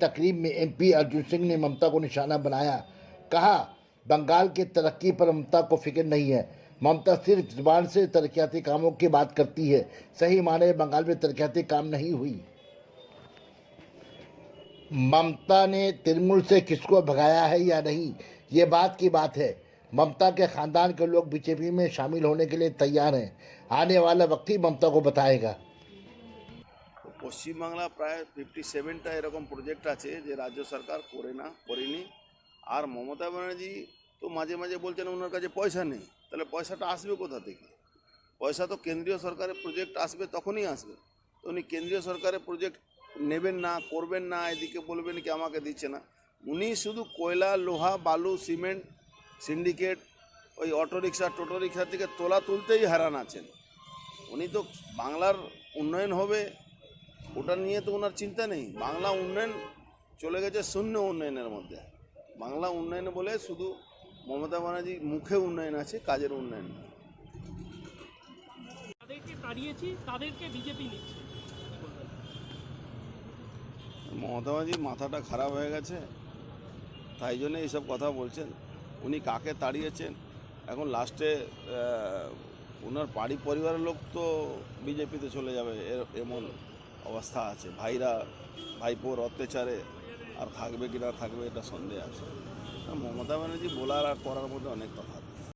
तकरीब में एमपी अर्जुन सिंह ने ममता को निशाना बनाया। कहा, बंगाल की तरक्की पर ममता को फिक्र नहीं है। ममता सिर्फ जुबान से तरक्याती कामों की बात करती है। सही माने बंगाल में तरक्याती काम नहीं हुई। ममता ने तृणमूल से किसको भगाया है या नहीं, ये बात की बात है। ममता के खानदान के लोग बीजेपी में शामिल होने के लिए तैयार हैं। आने वाला वक्त ही ममता को बताएगा। পশ্চিম বাংলা প্রায় 57টা এরকম প্রজেক্ট আছে যে রাজ্য সরকার করেনি। আর মমতা ব্যানার্জি তো মাঝে মাঝে বলছেন ওনার কাছে পয়সা নেই। তাহলে পয়সাটা আসবে কোথা থেকে? পয়সা তো কেন্দ্রীয় সরকারের প্রজেক্ট আসবে তখনই আসবে। তো উনি কেন্দ্রীয় সরকারের প্রজেক্ট নেবেন না, করবেন না, এদিকে বলবেন কি আমাকে দিচ্ছে না। উনি শুধু কয়লা, লোহা, বালু, সিমেন্ট, সিন্ডিকেট, ওই অটোরিক্সা টোটোরিক্সা থেকে তোলা তুলতেই হারান আছেন। উনি তো বাংলার উন্নয়ন হবে ওটা নিয়ে তো ওনার চিন্তা নেই। বাংলা উন্নয়ন চলে গেছে শূন্য উন্নয়নের মধ্যে। বাংলা উন্নয়ন বলে শুধু মমতা ব্যানার্জি মুখে উন্নয়ন আছে, কাজের উন্নয়ন নেই। তাদেরকে তাড়িয়েছি, তাদেরকে বিজেপি নিচ্ছে। মমতা ব্যানার্জির মাথাটা খারাপ হয়ে গেছে, তাই জন্য এইসব কথা বলছেন। উনি কাকে তাড়িয়েছেন এখন লাস্টে ওনার বাড়ি পরিবারের লোক তো বিজেপিতে চলে যাবে এমন অবস্থা আছে। ভাইপোর অত্যাচারে আর থাকবে কি না থাকবে এটা সন্দেহ আছে। মমতা ব্যানার্জি বলার আর করার মধ্যে অনেক তফাৎ।